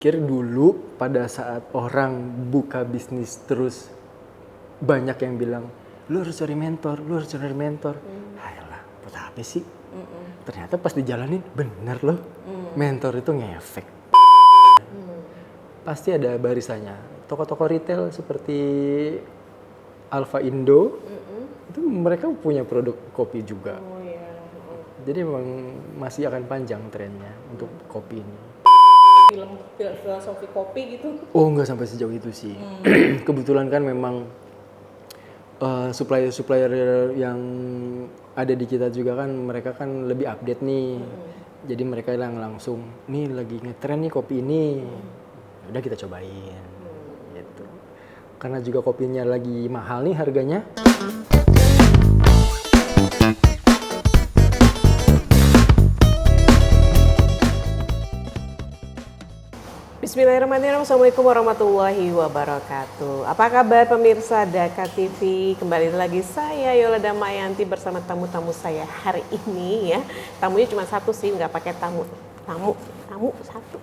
Pikir dulu pada saat orang buka bisnis terus banyak yang bilang, lu harus cari mentor, lu harus cari mentor. Hayalah, buat apa sih? Ternyata pas dijalanin bener loh, mentor itu ngefek. Pasti ada barisannya. Toko-toko retail seperti Alfa Indo, itu mereka punya produk kopi juga. Oh iya. Jadi memang masih akan panjang trennya untuk kopi ini. Film filosofi kopi gitu. Oh, nggak sampai sejauh itu sih. Kebetulan kan memang supplier-supplier yang ada di kita juga kan mereka kan lebih update nih. Jadi mereka yang langsung, nih lagi ngetren nih kopi ini. Udah kita cobain. Gitu. Karena juga kopinya lagi mahal nih harganya. Bismillahirrahmanirrahim. Assalamualaikum warahmatullahi wabarakatuh. Apa kabar pemirsa Daka TV? Kembali lagi saya Yola Damayanti bersama tamu-tamu saya hari ini ya. Tamunya cuma satu sih, nggak pakai tamu satu.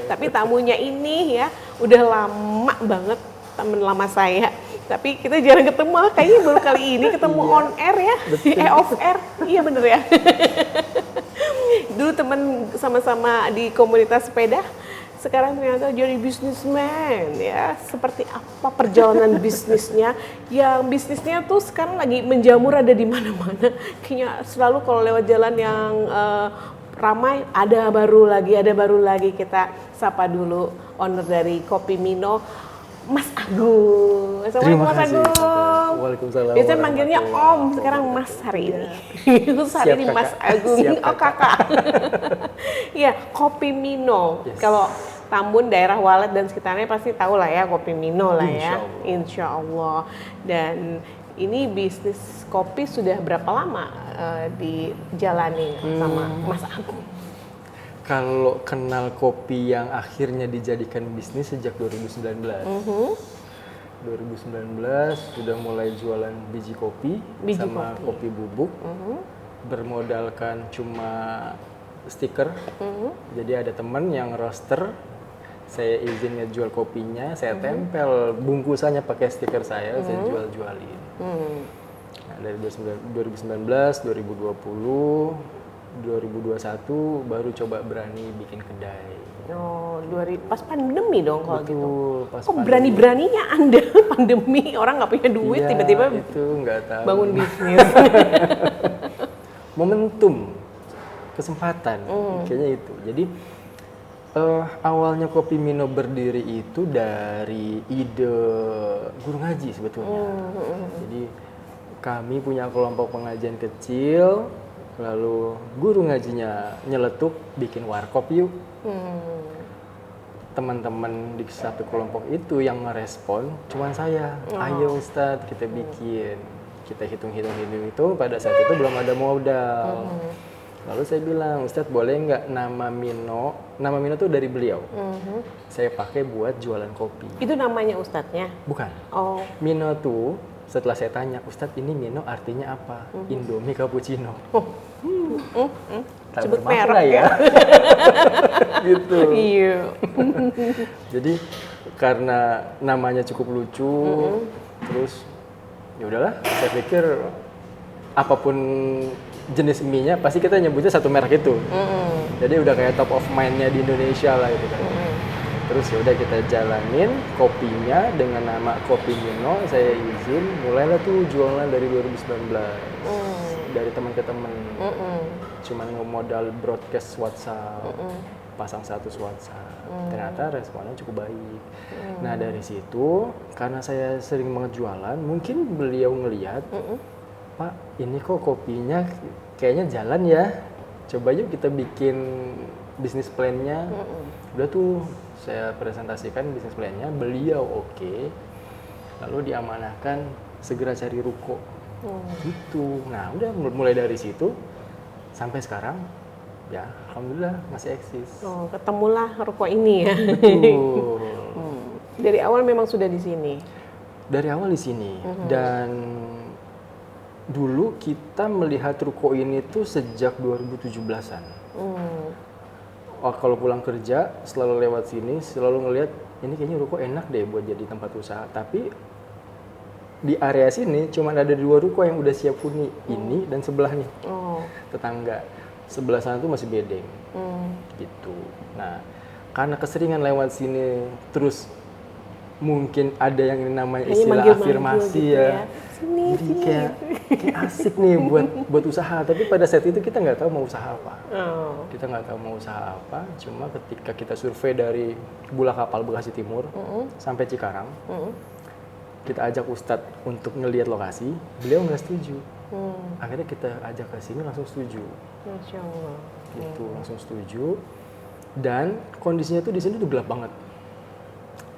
Tapi tamunya ini ya udah lama banget, teman lama saya. Tapi kita jarang ketemu, kayaknya baru kali ini ketemu on air ya, off air. Iya bener ya. Dulu teman sama-sama di komunitas sepeda, sekarang ternyata jadi bisnismen ya. Seperti apa perjalanan bisnisnya? Yang bisnisnya tuh sekarang lagi menjamur ada di mana-mana. Kayaknya selalu kalau lewat jalan yang ramai ada baru lagi. Kita sapa dulu owner dari Kopi Mino, Mas Agung. Assalamualaikum Mas Agung. Waalaikumsalam. Biasanya manggilnya Om, sekarang Mas hari ini. Khusus hari ini Mas Agung. Oh kakak. Iya, Kopi Mino. Yes. Kalau Tambun, daerah Walet dan sekitarnya pasti tahu lah ya Kopi Mino lah ya. Insya Allah. Dan ini bisnis kopi sudah berapa lama dijalani sama Mas Agung? Kalau kenal kopi yang akhirnya dijadikan bisnis sejak 2019. 2019 sudah mulai jualan biji kopi sama kopi bubuk. Bermodalkan cuma stiker. Jadi ada teman yang roaster, saya izin ngejual kopinya, saya tempel bungkusannya pakai stiker saya jual-jualin. Nah, dari 2019, 2020, 2021 baru coba berani bikin kedai. Oh, pas pandemi dong kalau gitu. Pas Kok berani-beraninya Anda pandemi, orang nggak punya duit, iya, tiba-tiba itu nggak tahu. bangun bisnis. Momentum, kesempatan, kayaknya itu. Jadi awalnya Kopi Mino berdiri itu dari ide guru ngaji sebetulnya. Jadi kami punya kelompok pengajian kecil, lalu guru ngajinya nyeletuk bikin warkop yuk. Teman-teman di satu kelompok itu yang ngerespon cuman saya. Ayo Ustadz kita bikin. Kita hitung-hitung itu pada saat itu belum ada modal. Lalu saya bilang, Ustadz boleh nggak nama Mino tuh dari beliau. Saya pakai buat jualan kopi. Itu namanya Ustadznya? Bukan. Oh. Mino tuh setelah saya tanya, Ustadz ini Mino artinya apa? Indomie cappuccino. Tak Sebut bermakna merek ya. Gitu. Iya. Jadi karena namanya cukup lucu, terus ya udahlah, saya pikir apapun jenis mie-nya pasti kita nyebutnya satu merek itu. Jadi udah kayak top of mind-nya di Indonesia lah gitu kan. Terus ya udah kita jalanin kopinya dengan nama Kopi Mino, saya izin, mulailah tuh jualan dari 2019. Dari teman ke teman. Cuman ngemodal broadcast WhatsApp, pasang status WhatsApp. Ternyata responnya cukup baik. Nah dari situ, karena saya sering banget jualan, mungkin beliau ngelihat, Pak ini kok kopinya kayaknya jalan ya. Coba yuk kita bikin bisnis plan-nya. Udah tuh saya presentasikan bisnis plan-nya, beliau oke. Lalu diamanahkan segera cari ruko. Gitu. Nah udah mulai dari situ sampai sekarang ya alhamdulillah masih eksis. Oh, ketemulah ruko ini ya. Betul. Dari awal memang sudah di sini. Dari awal di sini dan dulu kita melihat ruko ini tuh sejak 2017-an. kalau pulang kerja selalu lewat sini, selalu ngelihat ini kayaknya ruko enak deh buat jadi tempat usaha. Tapi di area sini cuma ada 2 ruko yang udah siap huni, ini dan sebelah nih, tetangga. Sebelah sana tuh masih bedeng, gitu. Nah, karena keseringan lewat sini, terus mungkin ada yang namanya istilah afirmasi gitu ya. Jadi kayak asik nih buat usaha. Tapi pada saat itu kita nggak tahu mau usaha apa. Kita nggak tahu mau usaha apa. Cuma ketika kita survei dari Bula Kapal Bekasi Timur sampai Cikarang, kita ajak Ustadz untuk ngelihat lokasi. Beliau nggak setuju. Akhirnya kita ajak ke sini langsung setuju. Masya Allah. Gitu, langsung setuju. Dan kondisinya tuh di sini tuh gelap banget.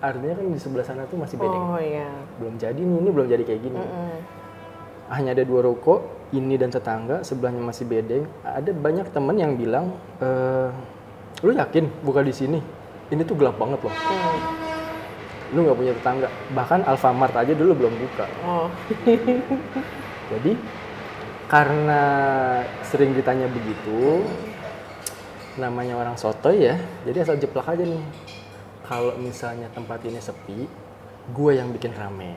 Artinya kan di sebelah sana tuh masih bedeng. Oh iya. Belum jadi nih, ini belum jadi kayak gini. Hanya ada 2 ruko, ini dan tetangga, sebelahnya masih bedeng. Ada banyak temen yang bilang, lu yakin buka di sini? Ini tuh gelap banget loh. Lu nggak punya tetangga. Bahkan Alfamart aja dulu belum buka. Jadi karena sering ditanya begitu, namanya orang sotoy ya, jadi asal jeplak aja nih. Kalau misalnya tempat ini sepi, gue yang bikin rame.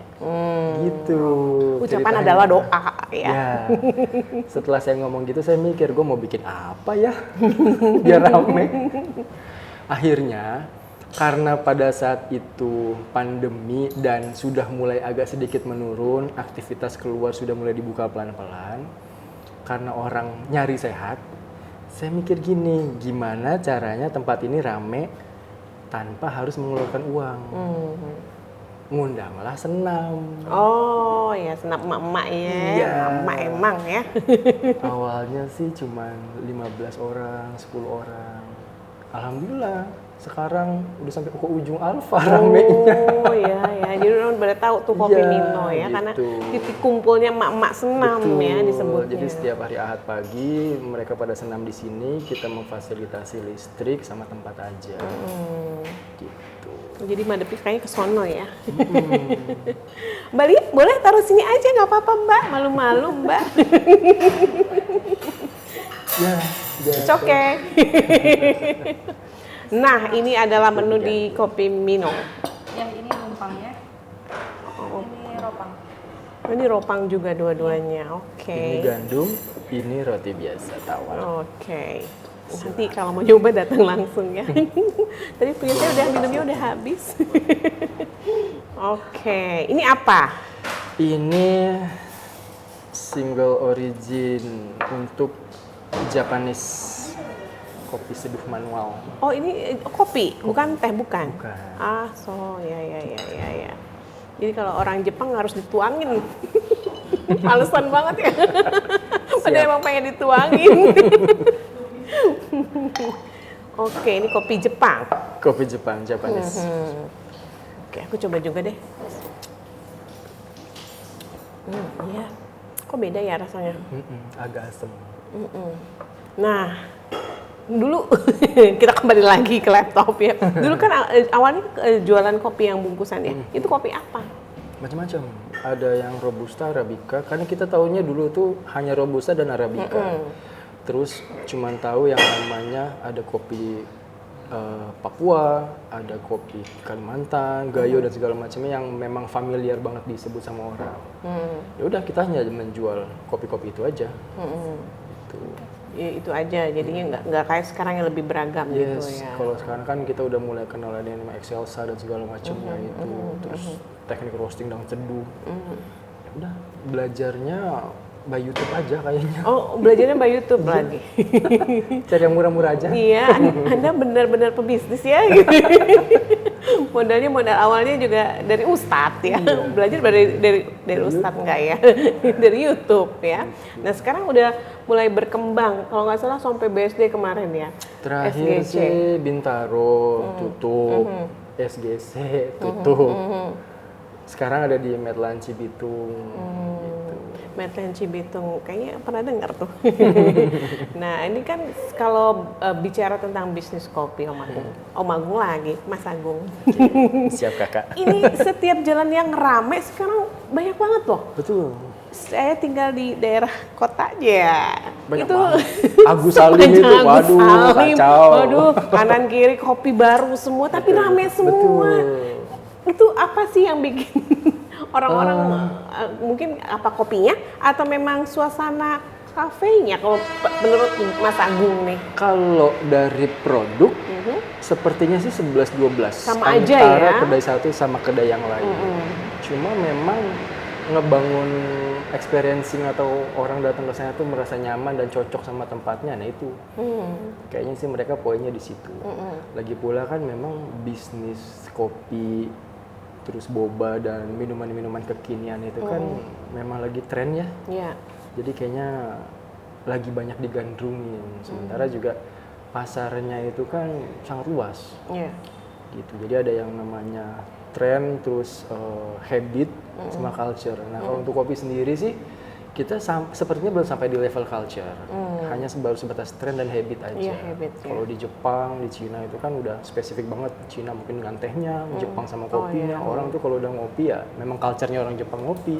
Gitu. Ucapan ceritanya. adalah doa ya. Ya. Setelah saya ngomong gitu, saya mikir gue mau bikin apa ya biar rame. Akhirnya, karena pada saat itu pandemi dan sudah mulai agak sedikit menurun, aktivitas keluar sudah mulai dibuka pelan-pelan. Karena orang nyari sehat, saya mikir gini, gimana caranya tempat ini rame tanpa harus mengeluarkan uang. Ngundanglah senam. Oh ya, senam emak-emak ya. Iya. Emak emang ya. Awalnya sih cuma 15 orang, 10 orang. Alhamdulillah, sekarang udah sampai ke ujung Alfa ramenya. Oh iya ya, jadi orang pada tahu tuh Kopi Iya, Mino ya, gitu. karena titik kumpulnya emak-emak senam ya disebutnya. Jadi setiap hari Ahad pagi mereka pada senam di sini, kita memfasilitasi listrik sama tempat aja. Gitu. Jadi Mbak Depi kayaknya ke sono ya. Mbak Lia, boleh taruh sini aja nggak apa-apa Mbak, malu-malu Mbak. Ya, It's okay. Nah, ini adalah menu di Kopi Mino. Yang ini numpangnya, ini ropang. Ini ropang juga dua-duanya, oke. Ini gandum, ini roti biasa tawar. Oke. Nanti kalau mau coba datang langsung ya. Tadi punya saya udah minumnya udah habis. Oke, ini apa? Ini single origin untuk Japanese kopi seduh manual. Oh ini kopi, bukan teh, bukan? Bukan. Ah, ya. Jadi kalau orang Jepang harus dituangin. Malesan banget ya. Padahal emang pengen dituangin. Oke, ini kopi Jepang. Kopi Jepang, Japanese. Oke, aku coba juga deh. Iya. Kok beda ya rasanya? Agak asem. Nah, dulu kita kembali lagi ke laptop ya. Dulu kan awalnya jualan kopi yang bungkusan ya. Itu kopi apa? Macam-macam. Ada yang robusta, arabica. Karena kita tahunya dulu tuh hanya robusta dan arabica. Terus cuman tahu yang namanya ada kopi Papua, ada kopi Kalimantan, Gayo dan segala macamnya yang memang familiar banget disebut sama orang. Ya udah kita hanya menjual kopi-kopi itu aja. Gitu. Ya, itu aja. Jadinya nggak kayak sekarang yang lebih beragam gitu ya. Kalau sekarang kan kita udah mulai kenal ada yang namanya Excelsa dan segala macamnya itu. Terus teknik roasting dan teduh. Ya udah belajarnya by YouTube aja kayaknya. Oh, belajarnya by YouTube lagi. Cari yang murah-murah aja. Iya, Anda benar-benar pebisnis ya gitu. Modal awalnya juga dari Ustadz ya. Belajar dari Ustadz enggak ya? Dari YouTube ya. Nah, sekarang udah mulai berkembang. Kalau nggak salah sampai BSD kemarin ya. Terakhir sih Bintaro tutup, SGC tutup. Sekarang ada di Medlan Cibitung. Gitu. Medlan Cibitung, kayaknya pernah dengar tuh. Nah ini kan kalau bicara tentang bisnis kopi Om Agung lagi, Mas Agung. Siap kakak. Ini setiap jalan yang rame sekarang banyak banget loh. Betul. Saya tinggal di daerah kota aja. banyak itu banget. Agus Salim itu, sepanjang Agus waduh, Salim, kacau. waduh, kanan kiri kopi baru semua, tapi rame semua. Betul. Itu apa sih yang bikin orang-orang mungkin apa kopinya atau memang suasana kafenya kalau menurut Mas Agung nih? Kalau dari produk, sepertinya sih 11-12. Sama aja antara ya? kedai satu sama kedai yang lain. Cuma memang ngebangun experiencing atau orang datang ke sana tuh merasa nyaman dan cocok sama tempatnya, nah itu. Kayaknya sih mereka poinnya di situ. Lagi pula kan memang bisnis kopi, terus boba dan minuman-minuman kekinian itu kan memang lagi tren ya. Iya. Jadi kayaknya lagi banyak digandrungin. Sementara juga pasarnya itu kan sangat luas. Iya. Gitu. Jadi ada yang namanya tren, terus habit, sama culture. Nah kalau untuk kopi sendiri sih kita sepertinya belum sampai di level culture. Hanya baru sebatas tren dan habit aja. Iya, habit, ya. Kalau di Jepang, di Cina itu kan udah spesifik banget. Cina mungkin dengan tehnya, Jepang sama kopinya. Orang tuh kalau udah ngopi ya memang culture-nya orang Jepang ngopi.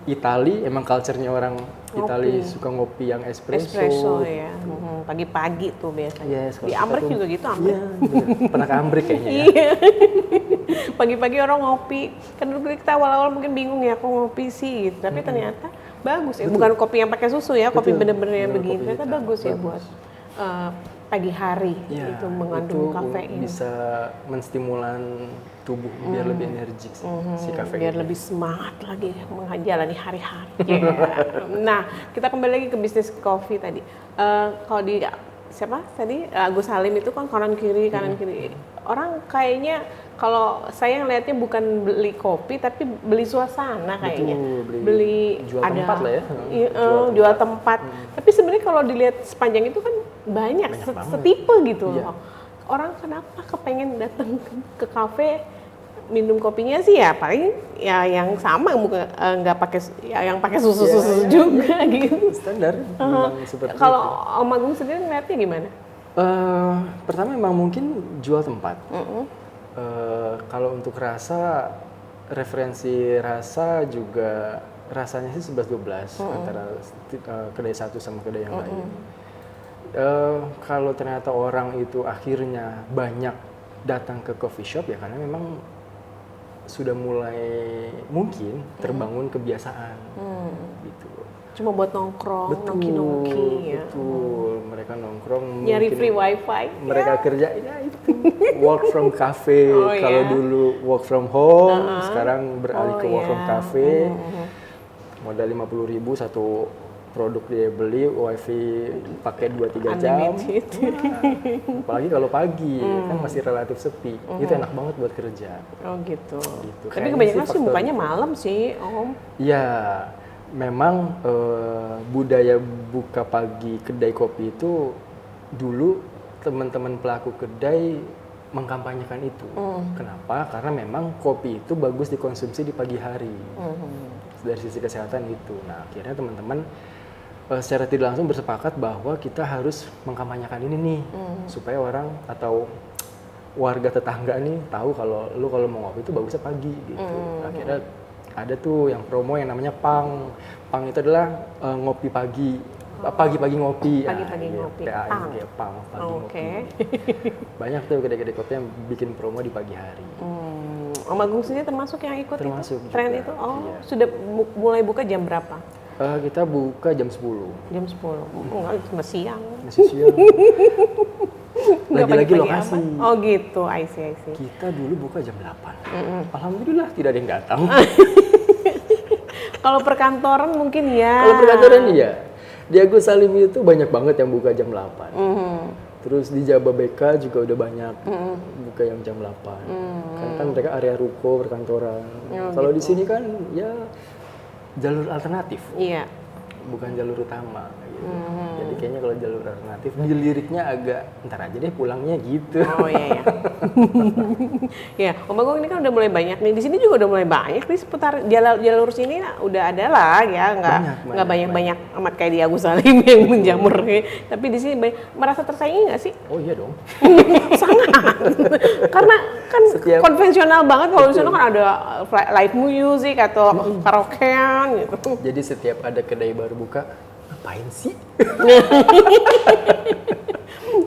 Itali emang culture-nya orang Itali suka ngopi yang espresso. Espresso ya. Pagi-pagi tuh biasanya. Yes, Di kalau Amrik kita tuh- juga gitu, Amrik. Iya, bener. Pernah ke Amrik kayaknya ya. Iya. Pagi-pagi orang ngopi. Kan dulu kita awal-awal mungkin bingung ya, kok ngopi sih gitu. Tapi ternyata bagus ya. Bukan kopi yang pakai susu ya, kopi Betul. bener-bener yang Bener, begini. kopi Ternyata hitam. bagus ya Bagus. buat pagi hari. Ya, Itu mengandung itu kafein. bisa menstimulan tubuh biar lebih energik sih, si kafein. Biar lebih semangat lagi menjalani hari-hari. Yeah. Nah, kita kembali lagi ke bisnis kopi tadi. Kalau di siapa tadi Agus Salim itu kan kanan kiri. Orang kayaknya kalau saya ngelihatnya bukan beli kopi tapi beli suasana kayaknya. Betul, beli jual tempat lah ya. Iya, jual tempat. Tapi sebenarnya kalau dilihat sepanjang itu kan banyak banget. setipe gitu Iya. loh. Orang kenapa kepengen datang ke kafe minum kopinya sih ya paling ya yang sama bukan nggak pakai ya, yang pakai susu juga gitu. Standar memang seperti Kalau itu. Om Agung sendiri ngeliatnya gimana? Pertama memang mungkin jual tempat. Kalau untuk rasa, referensi rasa juga rasanya sih 11-12 antara kedai satu sama kedai yang lain. Kalau ternyata orang itu akhirnya banyak datang ke coffee shop ya karena memang sudah mulai mungkin terbangun kebiasaan gitu. Cuma buat nongkrong, nongki-nongki ya. Betul, mereka nongkrong Nyari mungkin free wifi. mereka kerja ya itu work from cafe. Oh, Kalau ya. dulu work from home, sekarang beralih ke work from ya. cafe. Modal 50.000 satu produk dia beli, wifi pakai 2-3 jam. Unlimited. Wah, apalagi kalau pagi kan masih relatif sepi. Itu enak banget buat kerja. Oh gitu. Gitu. Tapi Kayaknya kebanyakan sih sih faktor bukanya itu. malam sih, Om. Ya, memang budaya buka pagi kedai kopi itu dulu teman-teman pelaku kedai mengkampanyekan itu. Kenapa? Karena memang kopi itu bagus dikonsumsi di pagi hari. Dari sisi kesehatan itu. Nah, akhirnya teman-teman secara tidak langsung bersepakat bahwa kita harus mengkampanyekan ini nih supaya orang atau warga tetangga nih tahu kalau lu kalau mau ngopi itu bagusnya pagi gitu. Akhirnya ada tuh yang promo yang namanya Pang. Pang itu adalah ngopi pagi. Pagi-pagi ngopi. Pagi-pagi ngopi. PANG, Pang. ya, Pang, pagi ngopi. Oke. Banyak tuh kedai-kedai kopi yang bikin promo di pagi hari. Om Agung sendiri termasuk yang ikut Termasuk itu? Tren juga, itu? Oh, iya. sudah mulai buka jam berapa? Kita buka jam 10. Jam 10. Enggak, cuma siang. Masih siang. Nggak Lagi-lagi pagi-pagi lokasi. amat. Oh gitu, I see. Kita dulu buka jam 8. Alhamdulillah tidak ada yang datang. Kalau perkantoran mungkin ya. Kalau perkantoran iya. Di Agus Salim itu banyak banget yang buka jam 8. Terus di Jababeka juga udah banyak buka yang jam 8. Kan mereka area ruko perkantoran. Kalau di sini kan ya jalur alternatif, Iya. bukan jalur utama. Gitu. Jadi kayaknya kalau jalur alternatif di liriknya agak ntar aja deh pulangnya gitu. Oh iya. Ya, Om Agung ini kan udah mulai banyak nih. Di sini juga udah mulai banyak nih seputar jalur sini udah ada lah ya, nggak banyak amat kayak di Agus Salim yang menjamur. Tapi di sini merasa tersaingi nggak sih? Oh iya dong. Sangat. Karena kan Setiap- konvensional banget kalau di sana kan ada live music atau karaokean gitu. Jadi setiap ada kedai baru buka, ngapain sih?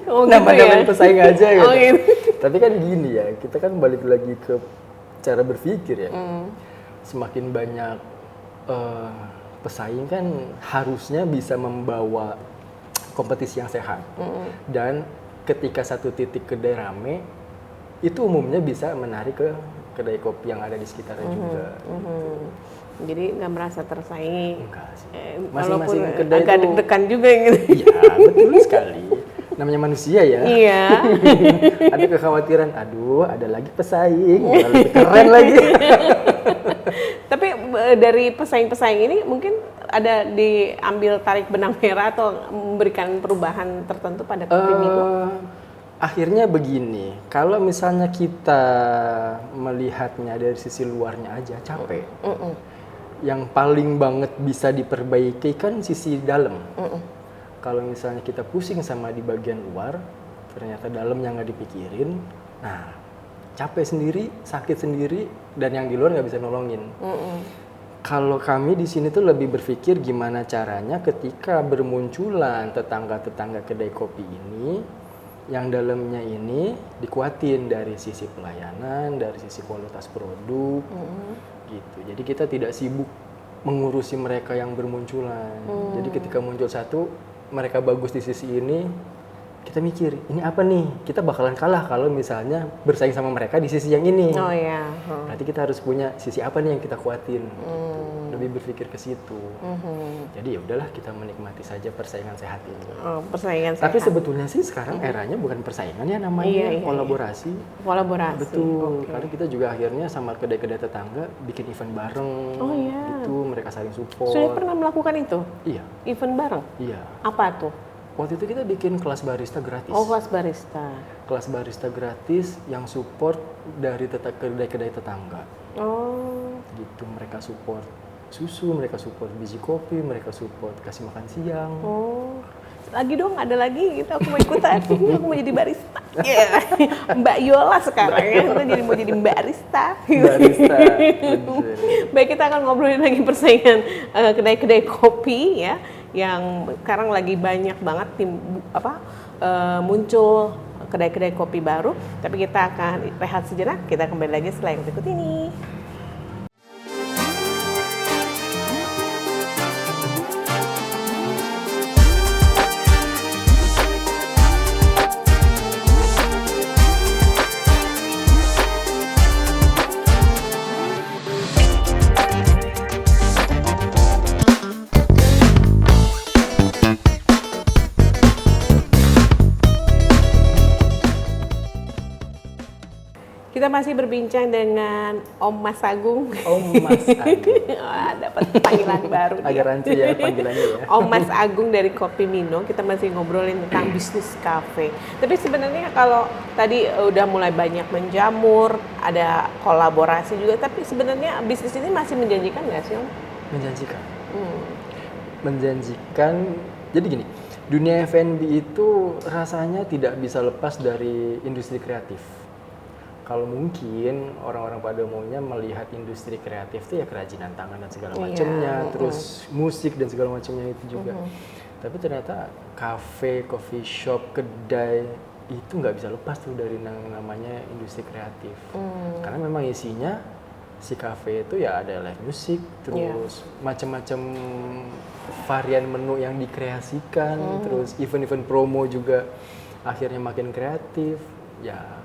Oh, gitu Nambah-nambahin ya? pesaing aja gitu. Oh, gitu. Tapi kan gini ya, kita kan balik lagi ke cara berpikir ya. Semakin banyak pesaing kan harusnya bisa membawa kompetisi yang sehat. Dan ketika satu titik kedai rame, itu umumnya bisa menarik ke kedai kopi yang ada di sekitarnya juga. Jadi nggak merasa tersaingi. Enggak sih. Walaupun Masing-masing kedai agak tuh- deg-degan juga gitu. Iya, betul sekali. Namanya manusia ya. Iya. Ada kekhawatiran, aduh ada lagi pesaing, malah lebih keren lagi. Tapi dari pesaing-pesaing ini mungkin ada diambil tarik benang merah atau memberikan perubahan tertentu pada kopi Mino? Akhirnya begini, kalau misalnya kita melihatnya dari sisi luarnya aja capek. Yang paling banget bisa diperbaiki kan sisi dalam. Kalau misalnya kita pusing sama di bagian luar, ternyata dalamnya nggak dipikirin, nah capek sendiri, sakit sendiri, dan yang di luar nggak bisa nolongin. Kalau kami di sini tuh lebih berpikir gimana caranya ketika bermunculan tetangga-tetangga kedai kopi ini, yang dalamnya ini dikuatin dari sisi pelayanan, dari sisi kualitas produk, gitu. Jadi kita tidak sibuk mengurusi mereka yang bermunculan. Jadi ketika muncul satu, mereka bagus di sisi ini, kita mikir ini apa nih? Kita bakalan kalah kalau misalnya bersaing sama mereka di sisi yang ini. Oh ya. Berarti kita harus punya sisi apa nih yang kita kuatin. Lebih berpikir ke situ. Jadi ya udahlah kita menikmati saja persaingan sehat ini. Oh, persaingan Tapi sehat. sebetulnya sih sekarang eranya bukan persaingan ya namanya, Iya, iya, kolaborasi. Kolaborasi. Betul, Oke. karena kita juga akhirnya sama kedai-kedai tetangga bikin event bareng. Oh, iya. Gitu, mereka saling support. Sudah pernah melakukan itu? Iya, Event bareng? iya. Apa tuh? Waktu itu kita bikin kelas barista gratis. Oh, kelas barista. Kelas barista gratis yang support dari kedai-kedai tetangga. Oh. Gitu, mereka support susu, mereka support biji kopi, mereka support kasih makan siang. Oh. Lagi dong, ada lagi gitu. Aku mau ikutan. Aku mau jadi barista. Iya. Mbak Yola sekarang ya. Kita jadi mau jadi barista. Barista. bener. Baik, kita akan ngobrolin lagi persaingan kedai-kedai kopi ya, yang sekarang lagi banyak banget muncul kedai-kedai kopi baru. Tapi kita akan rehat sejenak. Kita kembali lagi setelah yang berikut ini. Kita masih berbincang dengan Om Mas Agung. Om Mas Agung. Wah, dapat panggilan baru. nih. Agak rancu ya panggilannya ya. Om Mas Agung dari Kopi Mino, kita masih ngobrolin tentang bisnis kafe. Tapi sebenarnya kalau tadi udah mulai banyak menjamur, ada kolaborasi juga, tapi sebenarnya bisnis ini masih menjanjikan nggak sih Om? Menjanjikan. Menjanjikan. Jadi gini, dunia F&B itu rasanya tidak bisa lepas dari industri kreatif. Kalau mungkin orang-orang pada umumnya melihat industri kreatif itu ya kerajinan tangan dan segala Iya, macamnya, terus musik dan segala macamnya itu juga. Tapi ternyata kafe, coffee shop, kedai itu nggak bisa lepas tuh dari namanya industri kreatif. Karena memang isinya si kafe itu ya ada live music, terus macam-macam varian menu yang dikreasikan, terus event-event promo juga akhirnya makin kreatif. Ya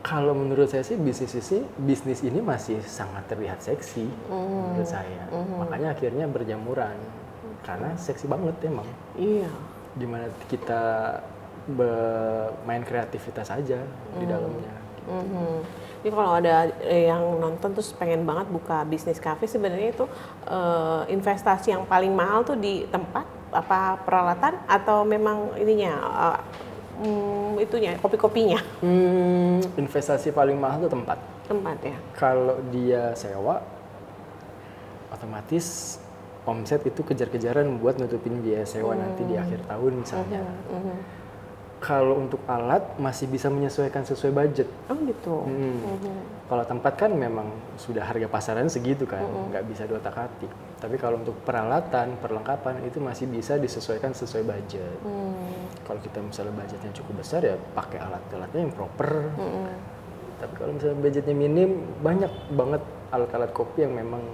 kalau menurut saya sih bisnis ini masih sangat terlihat seksi menurut saya. Makanya akhirnya berjamuran karena seksi banget emang. Iya. Dimana kita main kreativitas aja di dalamnya. Jadi kalau ada yang nonton terus pengen banget buka bisnis kafe, sebenarnya itu investasi yang paling mahal tuh di tempat, apa peralatan atau memang ininya itunya kopi-kopinya? Investasi paling mahal itu tempat. Tempat ya. Kalau dia sewa, otomatis omset itu kejar-kejaran buat nutupin biaya sewa nanti di akhir tahun misalnya. kalau untuk alat masih bisa menyesuaikan sesuai budget. Oh gitu. Kalau tempat kan memang sudah harga pasaran segitu kan, nggak bisa diotak-atik. Tapi kalau untuk peralatan, perlengkapan itu masih bisa disesuaikan sesuai budget. Kalau kita misalnya budgetnya cukup besar ya pakai alat-alatnya yang proper. Tapi kalau misalnya budgetnya minim, banyak banget alat-alat kopi yang memang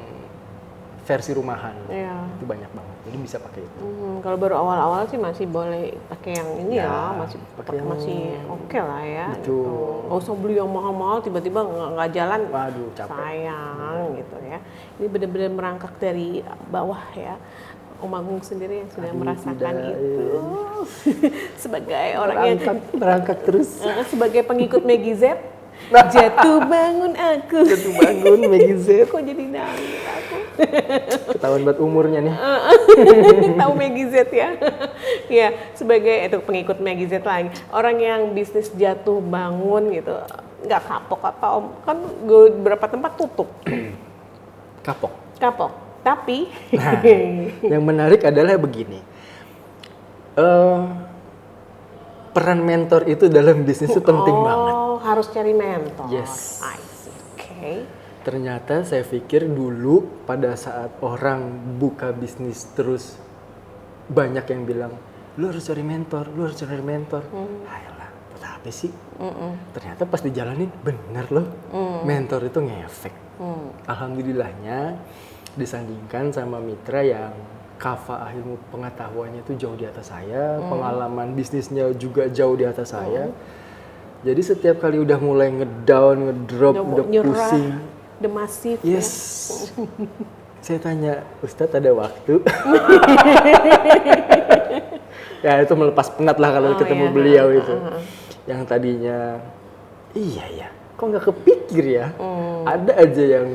versi rumahan. Iya. Itu banyak banget. Jadi bisa pakai itu. Kalau baru awal-awal sih masih boleh pakai yang ini Ya, ya, masih pakai yang- masih oke lah ya. Betul. Gitu. Nggak usah beli yang mahal-mahal tiba-tiba nggak jalan. Waduh, capek. Sayang gitu ya. Ini benar-benar merangkak dari bawah ya. Om Agung sendiri yang sudah Aduh, merasakan tidak, itu sebagai orang yang Merangkak terus. sebagai pengikut Maggie Z. Jatuh bangun aku. Jatuh bangun Maggie Z. Kok jadi nangis aku? Ketahuan buat umurnya nih. Tahu Maggie Z ya? Ya, sebagai itu pengikut Maggie Z lagi. Orang yang bisnis jatuh bangun gitu, nggak kapok apa Om? Kan beberapa tempat tutup. Kapok. Kapok. Tapi Nah, yang menarik adalah begini. Peran mentor itu dalam bisnis itu penting banget. Harus cari mentor. Yes. I see. Oke. Ternyata saya pikir dulu pada saat orang buka bisnis terus banyak yang bilang, lu harus cari mentor, lu harus cari mentor. Ayolah, buat apa sih? Ternyata pas dijalanin bener loh, mentor itu ngefek. Alhamdulillahnya disandingkan sama mitra yang kafa ilmu pengetahuannya itu jauh di atas saya, pengalaman bisnisnya juga jauh di atas saya. Jadi setiap kali udah mulai ngedown, ngedrop, udah pusing. The Massive. Yes. Saya tanya, Ustadz ada waktu? Ya itu melepas penat lah kalau ketemu beliau itu. Yang tadinya, iya ya, kok nggak kepikir ya? Ada aja yang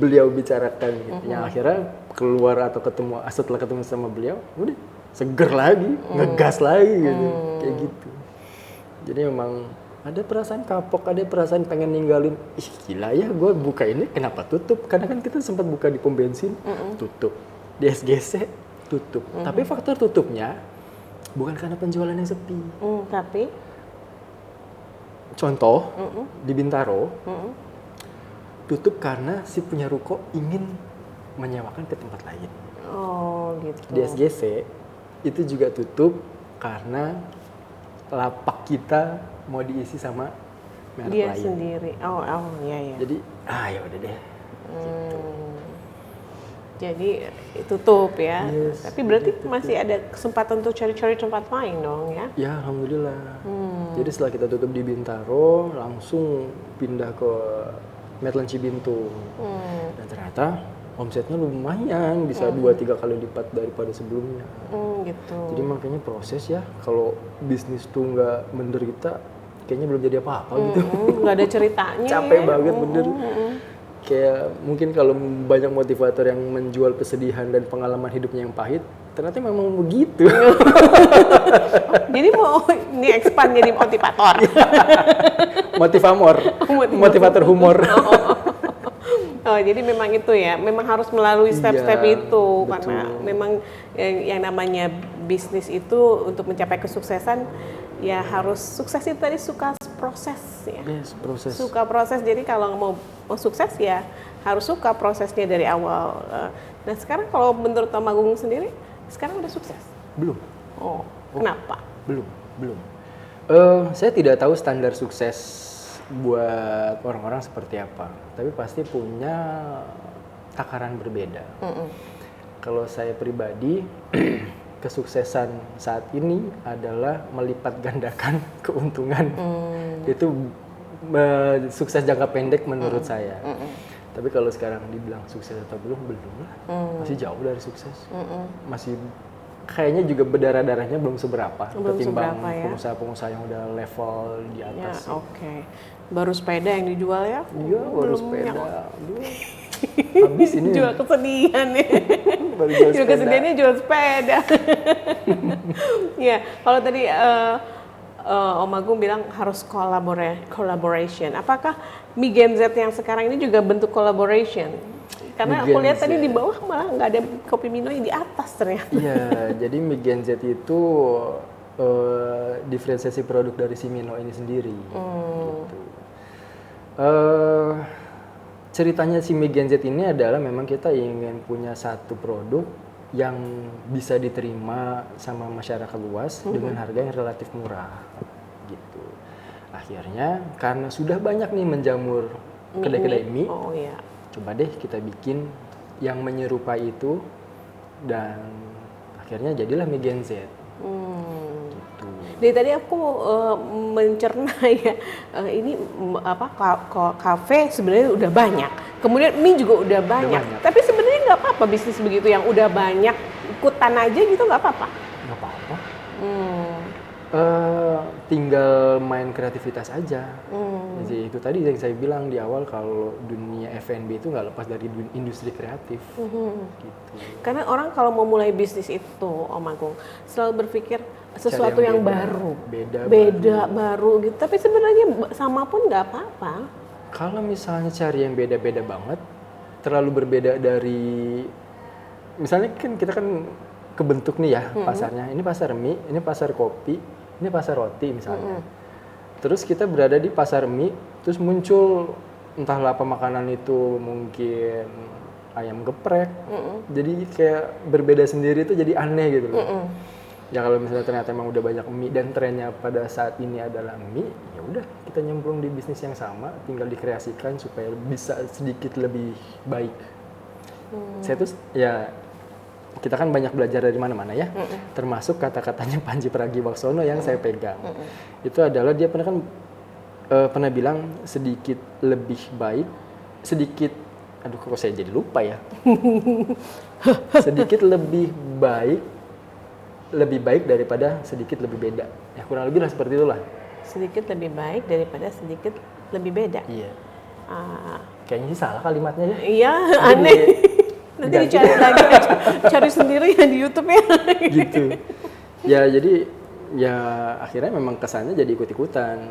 beliau bicarakan gitu. Yang akhirnya keluar atau ketemu, setelah ketemu sama beliau, udah seger lagi, ngegas lagi gitu. Kayak gitu. Jadi memang ada perasaan kapok, ada perasaan pengen ninggalin. Ih gila ya, gue buka ini kenapa tutup? Karena kan kita sempat buka di pom bensin, tutup. Di SGC, tutup. Tapi faktor tutupnya bukan karena penjualan yang sepi. Tapi? Contoh, di Bintaro, tutup karena si punya ruko ingin menyewakan ke tempat lain. Oh gitu. Di SGC, itu juga tutup karena lapak kita mau diisi sama merek Dia lain. sendiri. Oh iya. Jadi, ya udah deh. Jadi tutup ya. Yes, Tapi berarti masih ada kesempatan untuk cari-cari tempat lain dong ya? Ya, alhamdulillah. Jadi setelah kita tutup di Bintaro, langsung pindah ke Medlan Cibintu. Dan ternyata omsetnya lumayan, bisa 2-3 kali lipat daripada sebelumnya. Gitu. Jadi makanya proses ya, kalau bisnis tuh nggak menderita, kayaknya belum jadi apa-apa gitu. Nggak ada ceritanya. Capek ya? banget bener. Kayak mungkin kalau banyak motivator yang menjual kesedihan dan pengalaman hidupnya yang pahit, ternyata memang begitu. Jadi mau ini expand jadi motivator. Motivamor, motivator humor. Oh, jadi memang itu ya, memang harus melalui step-step Iya, itu betul. karena memang yang namanya bisnis itu untuk mencapai kesuksesan ya harus sukses itu tadi suka proses ya. Yes, proses. Suka proses, jadi kalau mau sukses ya harus suka prosesnya dari awal. Nah sekarang kalau menurut Om Agung sendiri, sekarang udah sukses? Belum. Oh, kenapa? Belum. Saya tidak tahu standar sukses buat orang-orang seperti apa, tapi pasti punya takaran berbeda. Kalau saya pribadi, kesuksesan saat ini adalah melipat gandakan keuntungan. Itu sukses jangka pendek menurut saya. Tapi kalau sekarang dibilang sukses atau belum lah. Masih jauh dari sukses. Masih kayaknya juga berdarah-darahnya belum seberapa ketimbang seberapa ya. pengusaha-pengusaha yang udah level di Ya, atas. oke. Baru sepeda yang dijual ya? Iya, baru Belum sepeda. yang- Aduh, habis ini Jual kesedihan ya. baru jual Jual sepeda. kesedihannya jual sepeda. Ya, kalau tadi Om Agung bilang harus collaboration. Apakah Mi Gen Z yang sekarang ini juga bentuk collaboration? Karena Mi aku Gen lihat tadi Z. di bawah malah nggak ada kopi Mino yang di atas ternyata. Iya, jadi Mi Gen Z itu diferensiasi produk dari si Mino ini sendiri. Gitu. Ceritanya si Mi Gen Z ini adalah memang kita ingin punya satu produk yang bisa diterima sama masyarakat luas dengan harga yang relatif murah. Gitu. Akhirnya karena sudah banyak nih menjamur kedai-kedai mie, Oh iya. coba deh kita bikin yang menyerupai itu dan akhirnya jadilah Mi Gen Z. Gitu. Dari tadi aku mencerna ya, ini kafe sebenarnya udah banyak, kemudian mie juga udah banyak. banyak. Tapi sebenarnya nggak apa-apa bisnis begitu yang udah banyak ikutan aja gitu nggak apa-apa. Nggak apa-apa. Tinggal main kreativitas aja. Jadi itu tadi yang saya bilang di awal kalau dunia F&B itu nggak lepas dari industri kreatif. Gitu. Karena orang kalau mau mulai bisnis itu, Om Agung, selalu berpikir sesuatu Cari yang beda, baru, beda, baru gitu. Tapi sebenarnya sama pun nggak apa-apa. Kalau misalnya cari yang beda-beda banget, terlalu berbeda dari, misalnya kan kita kan kebentuk nih ya pasarnya. Ini pasar mie, ini pasar kopi, ini pasar roti misalnya. Terus kita berada di pasar mie, terus muncul entahlah apa makanan itu, mungkin ayam geprek. Jadi kayak berbeda sendiri itu jadi aneh gitu loh. Ya kalau misalnya ternyata emang udah banyak mie dan trennya pada saat ini adalah mie, ya udah kita nyemplung di bisnis yang sama, tinggal dikreasikan supaya bisa sedikit lebih baik. Saya tuh ya kita kan banyak belajar dari mana-mana ya, termasuk kata-katanya Panji Pragiwaksono yang saya pegang. Itu adalah dia pernah bilang sedikit lebih baik, sedikit, aduh kok saya jadi lupa ya, sedikit lebih baik daripada sedikit lebih beda. Ya kurang lebih lah seperti itulah. Sedikit lebih baik daripada sedikit lebih beda. Iya. Ah, Kayaknya sih salah kalimatnya ya. iya, aneh. Nanti dicari lagi, cari sendiri ya di YouTube ya. Gitu. Ya jadi ya akhirnya memang kesannya jadi ikut-ikutan.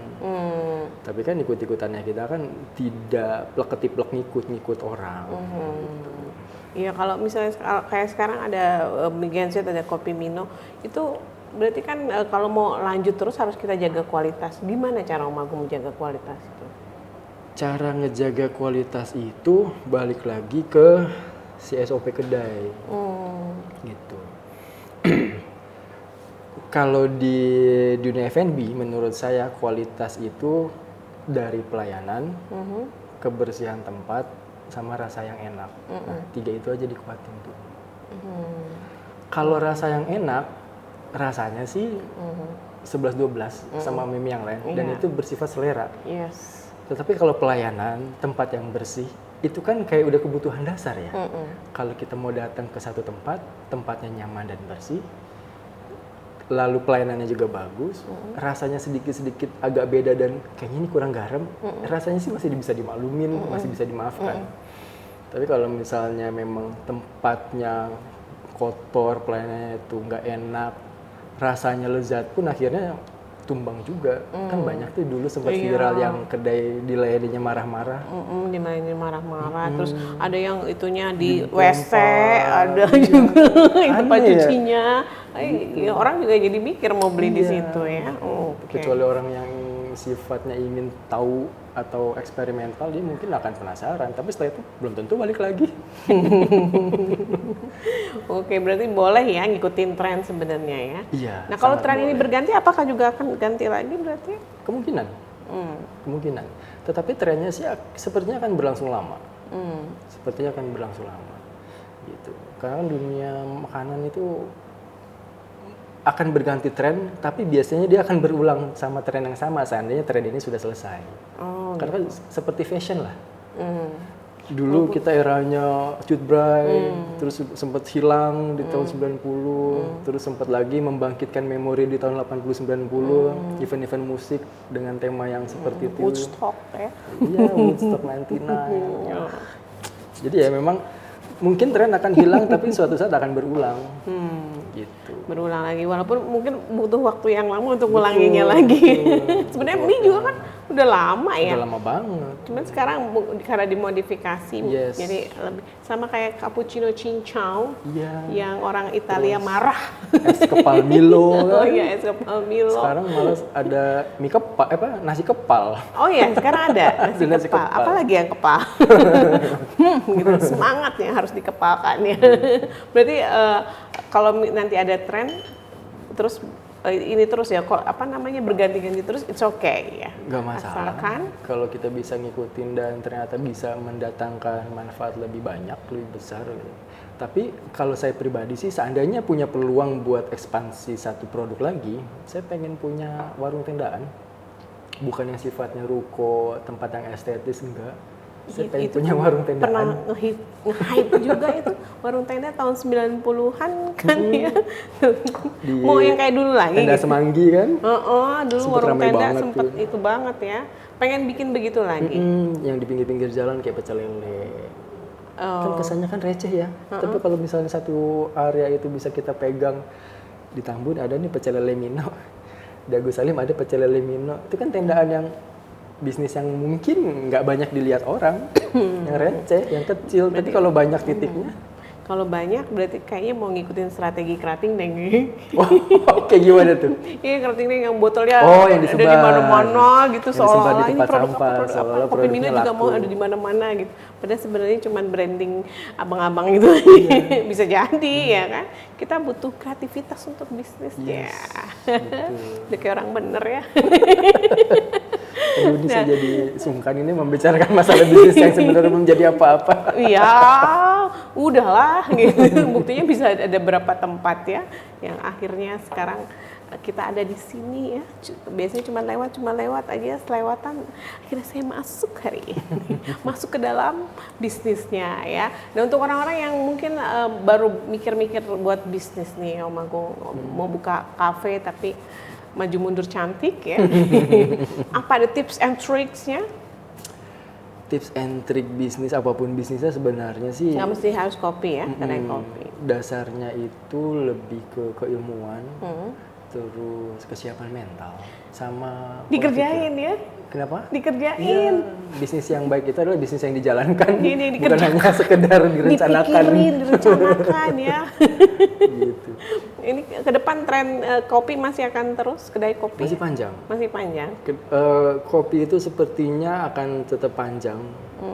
Tapi kan ikut-ikutannya kita kan tidak plek-ketiplek ngikut orang. Iya, kalau misalnya kayak sekarang ada Mi Gen Z, ada Kopi Mino, itu berarti kan kalau mau lanjut terus harus kita jaga kualitas. Gimana cara Om Agung menjaga kualitas itu? Cara ngejaga kualitas itu balik lagi ke si SOP kedai. Gitu. Kalau di dunia F&B menurut saya kualitas itu dari pelayanan, kebersihan tempat, sama rasa yang enak. Nah, 3 itu aja dikuatin tuh. Kalau rasa yang enak, rasanya sih 11-12 sama mie yang lain, dan itu bersifat selera. Yes. Tetapi kalau pelayanan, tempat yang bersih, itu kan kayak udah kebutuhan dasar ya. Kalau kita mau datang ke satu tempat, tempatnya nyaman dan bersih, lalu pelayanannya juga bagus, rasanya sedikit-sedikit agak beda dan kayaknya ini kurang garam, rasanya sih masih bisa dimaklumin, masih bisa dimaafkan. Tapi kalau misalnya memang tempatnya kotor, pelayanannya itu nggak enak, rasanya lezat pun akhirnya tumbang juga. Kan banyak tuh dulu sempat viral yang kedai dilayaninya marah-marah. Dimainin marah-marah, terus ada yang itunya di WC, ada juga tempat cucinya. Ya, orang juga jadi mikir mau beli di situ ya. Kecuali orang yang sifatnya ingin tahu atau eksperimental, dia mungkin akan penasaran. Tapi setelah itu belum tentu balik lagi. Oke, berarti boleh ya ngikutin tren sebenarnya ya. Iya. Nah kalau sangat tren ini boleh. berganti, apakah juga akan ganti lagi berarti? Kemungkinan. Kemungkinan. Tetapi trennya sih sepertinya akan berlangsung lama. Sepertinya akan berlangsung lama. Gitu. Karena kan dunia makanan itu akan berganti tren, tapi biasanya dia akan berulang sama tren yang sama seandainya tren ini sudah selesai. Karena kan seperti fashion lah. Dulu kita eranya cut bray, terus sempat hilang di tahun 90, terus sempat lagi membangkitkan memori di tahun 80-90, event-event musik dengan tema yang seperti itu. Woodstock ya. Iya, Woodstock 99. Jadi ya memang mungkin tren akan hilang tapi suatu saat akan berulang. Gitu. Berulang lagi, walaupun mungkin butuh waktu yang lama untuk ulanginya lagi. Sebenarnya mie juga kan Udah lama ya. Udah lama banget. Cuman sekarang karena dimodifikasi, Yes. jadi lebih sama kayak cappuccino cincau Iya. yang orang Italia marah. Es kepal Milo Oh kan. iya, es kepal Milo. Sekarang malah ada mie kepal, nasi kepal. Oh iya, sekarang ada nasi, Ada nasi kepal. kepal. Apalagi yang kepal? Gitu, semangatnya harus dikepalkan ya. Berarti kalau nanti ada tren, terus ini terus ya, kok apa namanya berganti-ganti terus, it's okay ya. Gak masalah. Asalkan Kalau kita bisa ngikutin dan ternyata bisa mendatangkan manfaat lebih banyak, lebih besar gitu. Tapi kalau saya pribadi sih, seandainya punya peluang buat ekspansi satu produk lagi, saya pengen punya warung tendaan. Bukan yang sifatnya ruko, tempat yang estetis, enggak. Saya pengen punya warung pernah tendaan. nge-hype juga itu warung tenda tahun 90-an kan ya. Di Mau yang kayak dulu lagi Tenda gitu. Semanggi kan? Dulu Sempet warung ramai tenda banget sempet tuh. itu banget ya. Pengen bikin begitu lagi. Yang di pinggir-pinggir jalan kayak pecel lele. Kan Oh. kesannya kan receh ya. Tapi kalau misalnya satu area itu bisa kita pegang, di Tambun ada nih pecel lele Mino. Di Agus Salim ada pecel lele Mino. Itu kan tendaan yang bisnis yang mungkin nggak banyak dilihat orang, yang receh, yang kecil. Tapi kalau banyak titiknya, Kalau banyak berarti kayaknya mau ngikutin strategi kerating deh. kayak gimana tuh? Iya, kerating deh yang botolnya Oh, yang ada disebar. di mana-mana gitu, Yang disebar di seolah-olah ini tempat produk sampah, apa, seolah-olah Kopi Mino produknya juga laku. mau ada di mana-mana gitu. Padahal sebenarnya cuma branding abang-abang gitu. Iya. Bisa jadi ya kan. Kita butuh kreativitas untuk bisnis ya. Udah kayak orang bener ya. Aduh, ini saya jadi sungkan ini membicarakan masalah bisnis yang sebenarnya belum jadi apa-apa. Iya, udahlah gitu. Buktinya bisa ada berapa tempat ya yang akhirnya sekarang kita ada di sini ya. Biasanya cuma lewat aja, selewatan. Akhirnya saya masuk hari ini, masuk ke dalam bisnisnya ya. Dan untuk orang-orang yang mungkin baru mikir-mikir buat bisnis nih, Om Agung mau buka kafe tapi maju mundur cantik ya. Apa ada tips and tricks-nya? Tips and trick bisnis, apapun bisnisnya sebenarnya sih Nggak mesti harus kopi ya, kedai kopi. dasarnya itu lebih ke keilmuan, terus kesiapan mental, sama pola Dikerjain pikir. ya, Kenapa? dikerjain. Iya, bisnis yang baik itu adalah bisnis yang dijalankan, Ini bukan hanya sekedar direncanakan. direncanakan ya. Gitu. Ini ke depan tren kopi masih akan terus, kedai kopi? Masih panjang. Masih panjang. Kopi itu sepertinya akan tetap panjang,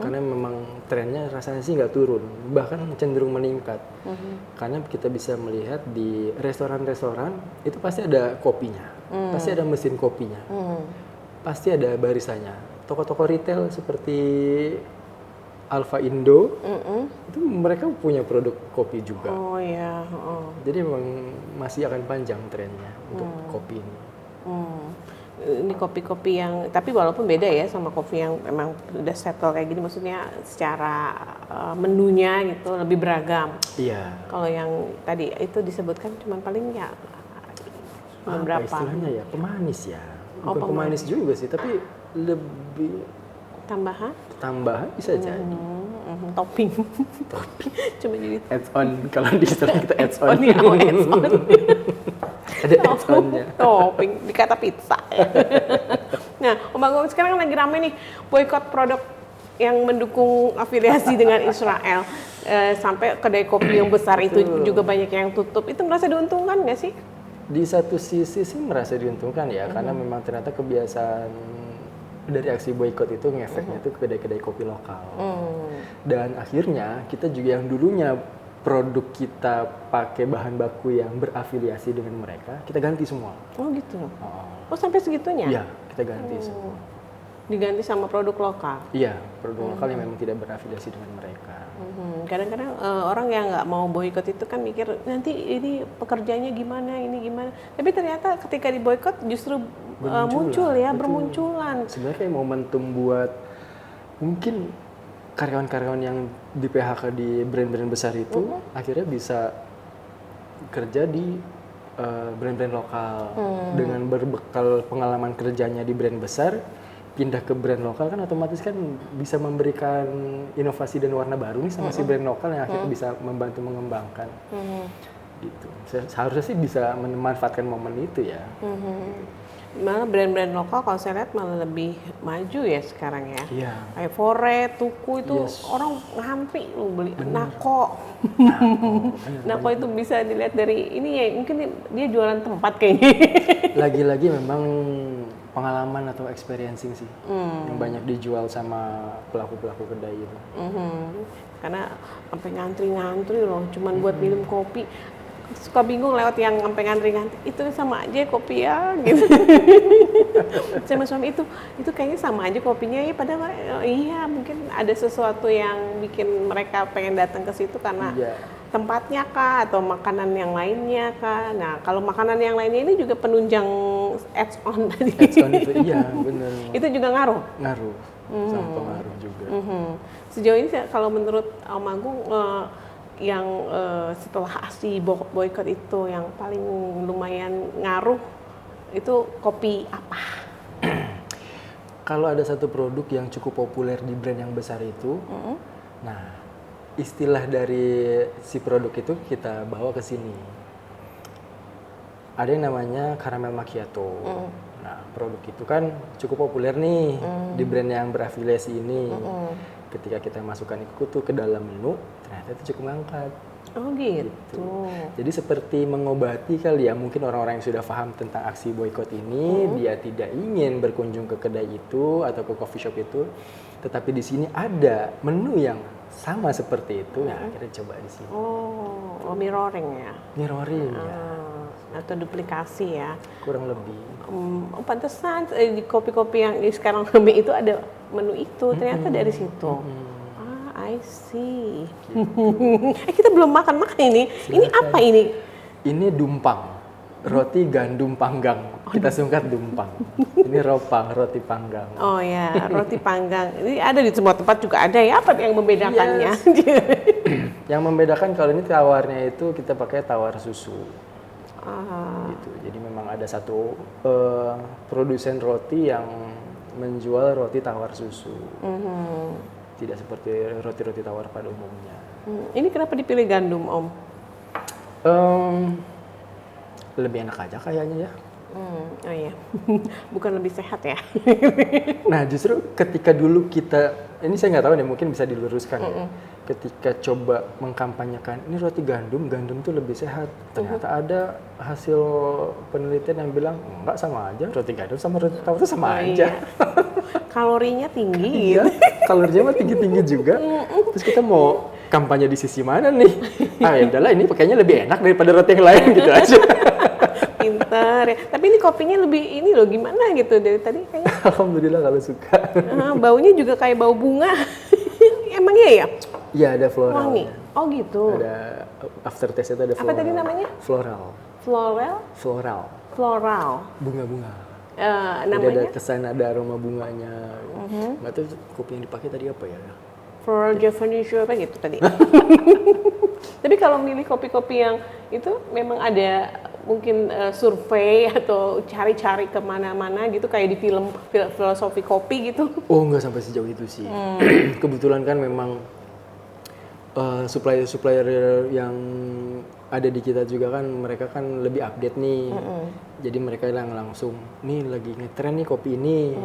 karena memang trennya rasanya sih nggak turun, bahkan cenderung meningkat. Karena kita bisa melihat di restoran-restoran itu pasti ada kopinya, pasti ada mesin kopinya, pasti ada barisanya. Toko-toko retail seperti Alfa Indo itu mereka punya produk kopi juga. Oh ya. Oh. Jadi memang masih akan panjang trennya untuk kopi ini. Ini kopi-kopi yang, tapi walaupun beda ya sama kopi yang memang udah settle kayak gini, maksudnya secara menunya gitu lebih beragam. Iya. Kalau yang tadi itu disebutkan cuma paling ya Apa berapa? istilahnya ya? Pemanis ya. Oh, Bukan pemanis juga sih, tapi lebih Tambahan? tambahan bisa jadi. Topping. Cuma jadi Add on, kalau di istilah kita add on. ya, add-on. Ada add onnya. Topping, dikata pizza. Nah, Om Agung sekarang lagi rame nih boykot produk yang mendukung afiliasi dengan Israel. Sampai kedai kopi yang besar itu juga banyak yang tutup. Itu merasa diuntungkan nggak sih? Di satu sisi sih merasa diuntungkan ya, karena memang ternyata kebiasaan dari aksi boykot itu ngefeknya tuh ke kedai-kedai kopi lokal. Dan akhirnya kita juga yang dulunya produk kita pakai bahan baku yang berafiliasi dengan mereka, kita ganti semua. Oh gitu. Oh. Oh sampai segitunya? Iya, kita ganti semua. Diganti sama produk lokal? Iya, produk lokal yang memang tidak berafiliasi dengan mereka. Kadang-kadang orang yang nggak mau boykot itu kan mikir nanti ini pekerjaannya gimana, ini gimana. Tapi ternyata ketika di boykot justru muncul ya, Betul. bermunculan. Sebenarnya kayak momentum buat mungkin karyawan-karyawan yang di PHK di brand-brand besar itu akhirnya bisa kerja di brand-brand lokal dengan berbekal pengalaman kerjanya di brand besar, pindah ke brand lokal kan otomatis kan bisa memberikan inovasi dan warna baru nih sama si brand lokal yang akhirnya bisa membantu mengembangkan. Gitu. Seharusnya sih bisa memanfaatkan momen itu ya. Malah brand-brand lokal kalau saya lihat malah lebih maju ya sekarang ya. Iya. Kayak Fore, Tuku itu Yes. orang ngampi lu beli. Nako. Nako itu bisa dilihat dari ini ya, mungkin dia jualan tempat kayaknya. Lagi-lagi memang pengalaman atau experiencing sih yang banyak dijual sama pelaku-pelaku kedai itu. Karena sampai ngantri-ngantri loh, cuman buat minum kopi. Suka bingung lewat yang sampai ngantri-ngantri, itu sama aja kopi ya gitu. Sama suami itu kayaknya sama aja kopinya ya, padahal iya mungkin ada sesuatu yang bikin mereka pengen datang ke situ karena Iya. tempatnya kah atau makanan yang lainnya kah. Nah kalau makanan yang lainnya ini juga penunjang ads on tadi. Ads-on itu iya bener. Itu juga ngaruh. Ngaruh, sama pengaruh juga. Sejauh ini kalau menurut Om Agung yang setelah aksi boykot itu yang paling lumayan ngaruh itu kopi apa? Kalau ada satu produk yang cukup populer di brand yang besar itu, nah istilah dari si produk itu kita bawa ke sini. Ada yang namanya caramel macchiato. Nah produk itu kan cukup populer nih di brand yang berafiliasi ini. Ketika kita masukkan itu tuh ke dalam menu, ternyata itu cukup ngangkat. Oh gitu. Jadi seperti mengobati kali ya, mungkin orang-orang yang sudah paham tentang aksi boykot ini, dia tidak ingin berkunjung ke kedai itu atau ke coffee shop itu, tetapi di sini ada menu yang sama seperti itu, ya akhirnya coba di sini. Oh mirroring ya? Mirroring ya, Atau duplikasi ya? kurang lebih. Pantesan di kopi-kopi yang sekarang rame itu ada menu itu, ternyata dari situ. I see. Kita belum makan ini. Ini apa ini? Ini dumpang, roti gandum panggang. Kita singkat dumpang. Ini ropang, roti panggang. Oh ya, roti panggang. Ini ada di semua tempat juga ada ya. Apa yang membedakannya? Yang membedakan kalau ini tawarnya itu kita pakai tawar susu. Gitu. Jadi memang ada satu produsen roti yang menjual roti tawar susu. Tidak seperti roti-roti tawar pada umumnya. Ini kenapa dipilih gandum, Om? Lebih enak aja kayaknya ya. Oh iya, bukan lebih sehat ya? Nah justru ketika dulu kita, ini saya nggak tahu nih, mungkin bisa diluruskan ya. Ketika coba mengkampanyekan ini roti gandum tuh lebih sehat. Ternyata ada hasil penelitian yang bilang enggak, sama aja, roti gandum sama roti tawar itu sama aja. Iya. Kalorinya tinggi. Iya, kalorinya mah tinggi-tinggi juga. Terus kita mau kampanye di sisi mana nih? Ah ya udahlah, ini pakainya lebih enak daripada roti yang lain gitu aja. Pinter ya. Tapi ini kopinya lebih ini loh, gimana gitu dari tadi kayaknya. Alhamdulillah kalau suka. Baunya juga kayak bau bunga. Emang iya ya? Iya, ada floral. Wangi. Oh gitu. Ada aftertaste itu ada floral. Apa tadi namanya? Floral. Floral? Floral. Floral. Bunga-bunga. Jadi Namanya? ada kesan, ada aroma bunganya. Nggak tahu kopi yang dipakai tadi apa ya? Floral Javanese apa gitu tadi. Tapi kalau milih kopi-kopi yang itu memang ada mungkin survei atau cari-cari kemana-mana gitu kayak di film filosofi kopi gitu. Oh, nggak sampai sejauh itu sih. Kebetulan kan memang supplier-supplier yang ada di kita juga kan, mereka kan lebih update nih. Jadi mereka yang langsung, nih lagi ngetren nih kopi ini.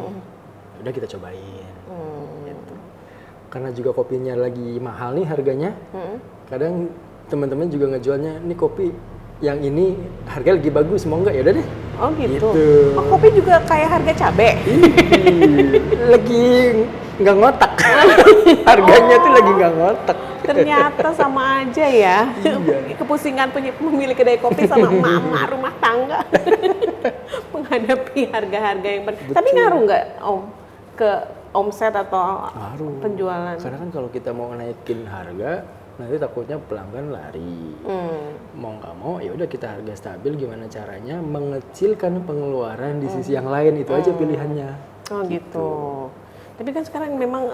Udah kita cobain. Gitu. Karena juga kopinya lagi mahal nih harganya. Kadang teman-teman juga ngejualnya, nih kopi yang ini harga lagi bagus, mau nggak? Ya udah deh. Oh gitu. Gitu. Oh, kopi juga kayak harga cabe. Lagi nggak ngotak. Harganya tuh lagi nggak ngotak. Ternyata sama aja ya. Iya. Kepusingan pemilik kedai kopi sama emak-emak rumah tangga menghadapi harga-harga yang Tapi ngaruh nggak Om ke omset atau Ngaruh. penjualan? Karena kan kalau kita mau naikin harga, nanti takutnya pelanggan lari. Mau nggak mau, ya udah kita harga stabil. Gimana caranya mengecilkan pengeluaran di sisi yang lain, itu aja pilihannya. Oh gitu. Tapi kan sekarang memang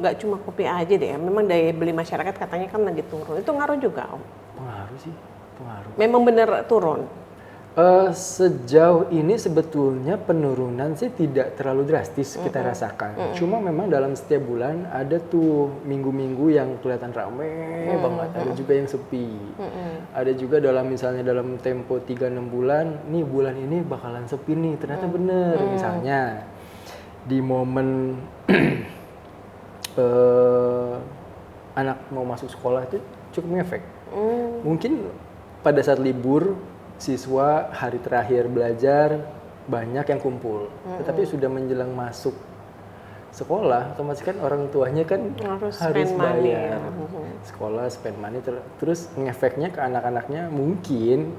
nggak cuma kopi aja deh, memang daya beli masyarakat katanya kan lagi turun. Itu ngaruh juga, Om? Pengaruh sih, pengaruh. Memang bener turun? Sejauh ini sebetulnya penurunan sih tidak terlalu drastis kita rasakan. Cuma memang dalam setiap bulan ada tuh minggu-minggu yang kelihatan rame banget, ada juga yang sepi. Ada juga misalnya dalam tempo 3-6 bulan, nih bulan ini bakalan sepi nih, ternyata bener. Misalnya di momen anak mau masuk sekolah itu cukup ngefek. Mungkin pada saat libur siswa hari terakhir belajar banyak yang kumpul, tetapi sudah menjelang masuk sekolah, otomatis kan orang tuanya kan harus bayar sekolah, spend money, terus ngefeknya ke anak-anaknya mungkin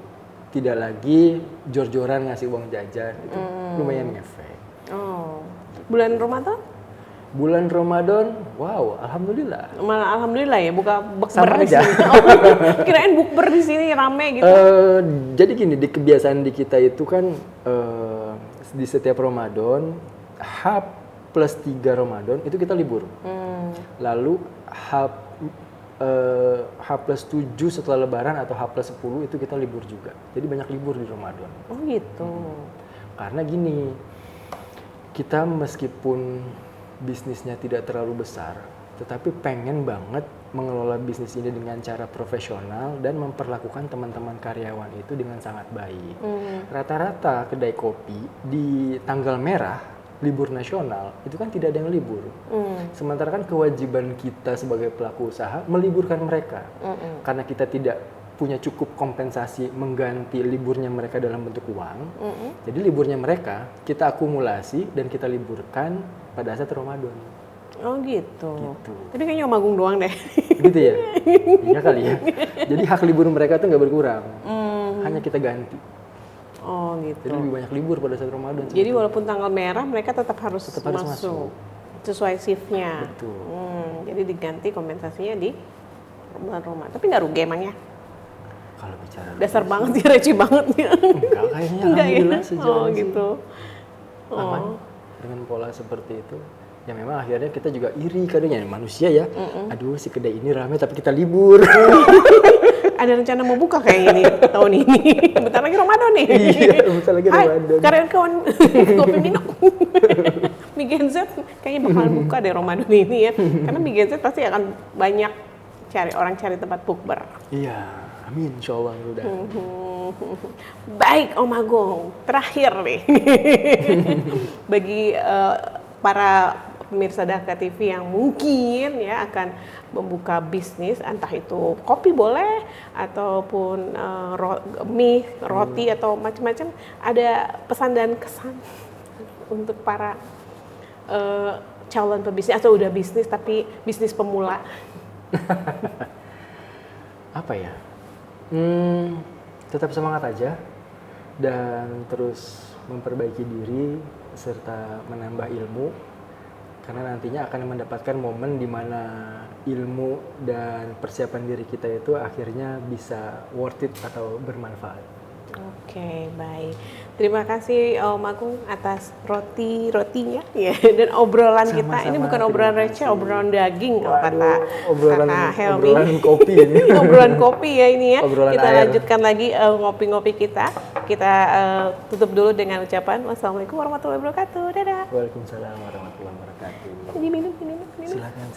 tidak lagi jor-joran ngasih uang jajan, itu lumayan ngefek. Oh, bulan Ramadan? Bulan Ramadan, wow, alhamdulillah. Malah alhamdulillah ya, buka bukber Sama di aja. sini. Oh, kirain bukber di sini rame gitu. Jadi gini, di kebiasaan di kita itu kan di setiap Ramadan, H+3 Ramadan itu kita libur. Lalu H+7 setelah Lebaran atau H+10 itu kita libur juga. Jadi banyak libur di Ramadan. Oh gitu. Karena gini, kita meskipun bisnisnya tidak terlalu besar, tetapi pengen banget mengelola bisnis ini dengan cara profesional dan memperlakukan teman-teman karyawan itu dengan sangat baik. Rata-rata kedai kopi di tanggal merah, libur nasional, itu kan tidak ada yang libur. Sementara kan kewajiban kita sebagai pelaku usaha meliburkan mereka. Karena kita tidak punya cukup kompensasi mengganti liburnya mereka dalam bentuk uang. Jadi liburnya mereka kita akumulasi dan kita liburkan pada saat Ramadan. Oh gitu. Tapi kayaknya Om Agung doang deh. Gitu ya? Iya kali ya. Jadi hak libur mereka tuh nggak berkurang. Hanya kita ganti. Oh gitu. Jadi lebih banyak libur pada saat Ramadan. Jadi walaupun tanggal merah mereka tetap harus masuk. Sesuai shiftnya. Betul. Jadi diganti kompensasinya di bulan Ramadan. Tapi nggak rugi emangnya? Kalau bicara Dasar banget sih, receh banget ya. enggak kayaknya, alhamdulillah sejauh ini gitu. aman dengan pola seperti itu. Ya memang akhirnya kita juga iri kadangnya manusia ya. Aduh si kedai ini ramai tapi kita libur. Ada rencana mau buka kayak ini tahun ini. Bentar lagi Ramadan nih. Iya, bentar lagi Ramadan. Karyawan Kopi Minok. Mi Gen Z kayaknya bakal buka deh Ramadan ini ya. Karena Mi Gen Z pasti akan banyak cari tempat bukber. Iya. Amin, insya Allah udah. Baik Om Agung, terakhir nih. Bagi para pemirsa Dahka TV yang mungkin ya akan membuka bisnis, entah itu kopi boleh, ataupun mie, roti, atau macam-macam, ada pesan dan kesan untuk para calon pebisnis, atau udah bisnis tapi bisnis pemula. Apa ya? Tetap semangat aja dan terus memperbaiki diri serta menambah ilmu, karena nantinya akan mendapatkan momen di mana ilmu dan persiapan diri kita itu akhirnya bisa worth it atau bermanfaat. Oke, baik. Terima kasih Om Agung atas rotinya ya, dan obrolan kita. Ini bukan obrolan receh, obrolan daging kalau kata Helmi. Obrolan kopi ini. Obrolan kopi ya ini ya. Obrolan kita air. lanjutkan lagi ngopi-ngopi kita. Kita tutup dulu dengan ucapan wassalamualaikum warahmatullahi wabarakatuh. Dadah. Waalaikumsalam warahmatullahi wabarakatuh. Diminum. Silakan.